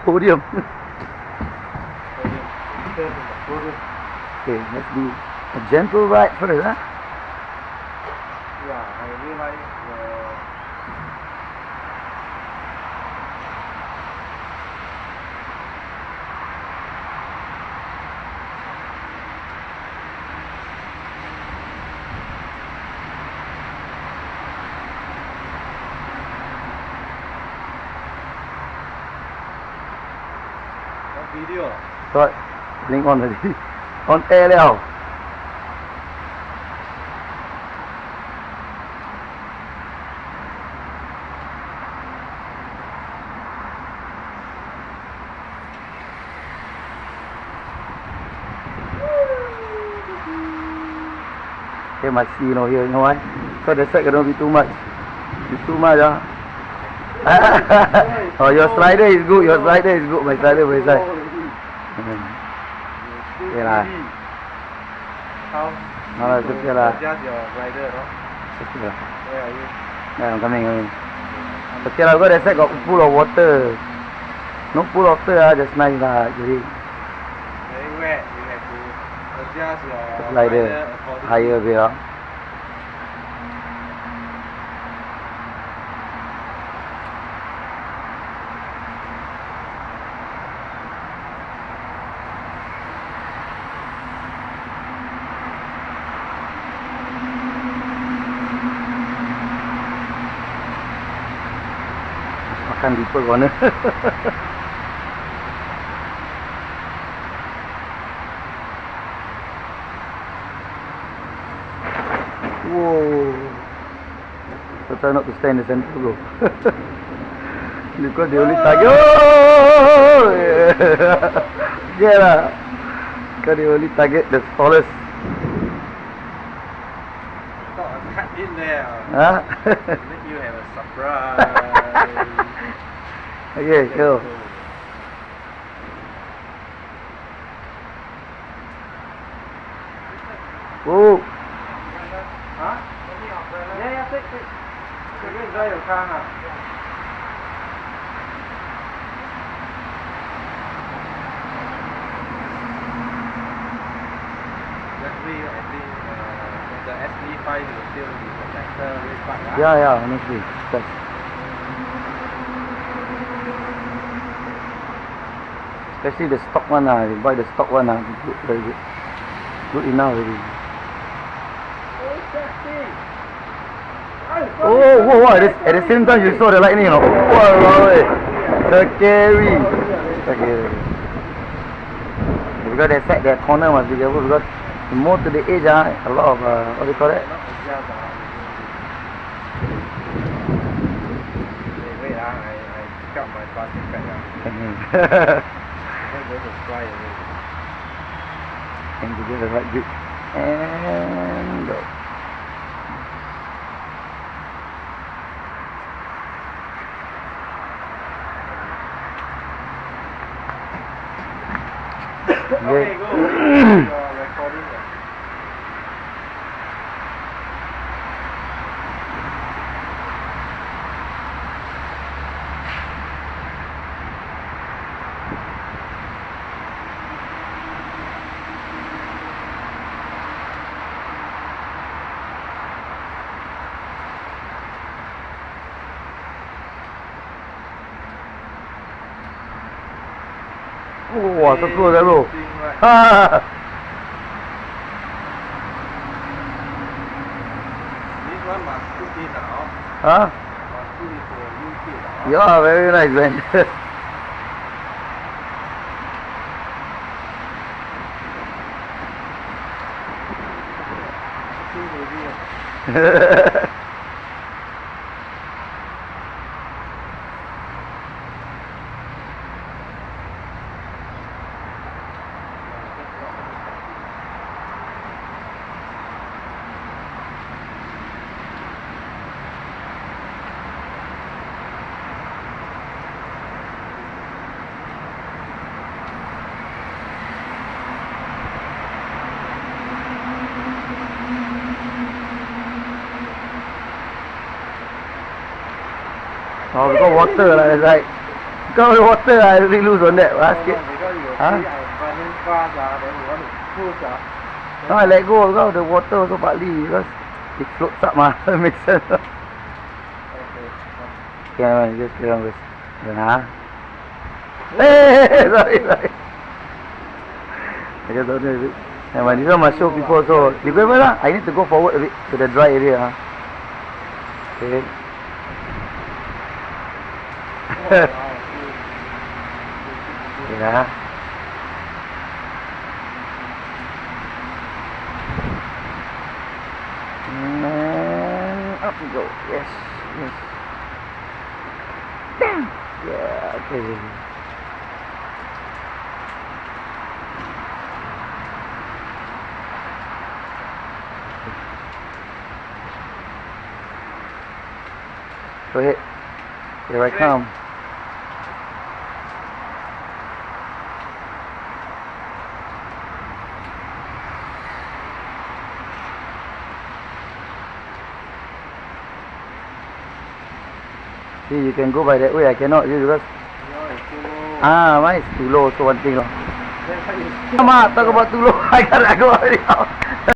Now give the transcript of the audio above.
Podium. Okay, let's do a gentle ride first, huh? Yeah, I really like video. Rồi, link on rồi đi. On air now. Okay, might see you know here, you know why? So the set gonna be too much. It's too much, huh? Oh, your slider is good. Your slider is good. My slider very side. Okay lah. How? It's okay lah. Adjust your rider, no? Okay lah. Where are you? Yeah, I'm coming. Okay lah, because that side got pool of water. No pool of water lah, just nice lah. Jadi Very wet. You have to adjust your slider rider accordingly. higher a bit lah. Makan deeper corner. Whoa. So try not to stay in the center, bro. Because they only target. Oh! Yeah lah. Because they only target the tallest. Thought I cut in there. Huh? Let you have a surprise. Okay, go. Oh. Huh? Yeah, take. You can enjoy your car now. Actually, I think the SB5 will still be the better race bike, huh? Yeah, honestly. That's especially the stock one, you buy the stock one, good, very good. Good enough already. Oh, whoa, at the same time you saw the lightning, you know. Wow, so scary. Okay. Because that side, that corner must be careful because more to the edge, a lot of, what do you call that? Wait, I got my plastic bag. I'm going to fly away. And to get the right grip. And go. Okay, go. You're recording. Wow, so cool, that bro. This one must put in now. Huh? Must put it for YouTube now. Yeah, very nice, man. Oh, because water lah, that's right. Because water, I really lose on that. Because Basket. you Huh? see I'm running fast, then you want to push, No, I let go because the water also partly because it floats up mah. Makes sense. Okay. Okay, man, just carry on first. Hey, sorry. I just don't know a bit. And when this one must show people also. You go first lah. I need to go forward a bit to the dry area. Okay. Yeah. And up we go. Yes. Damn. Yeah. Okay. Go ahead. Here I come. See, you can go by that way. I cannot because mine is too low. So one thing. Come on, talk about too low. I gotta go already.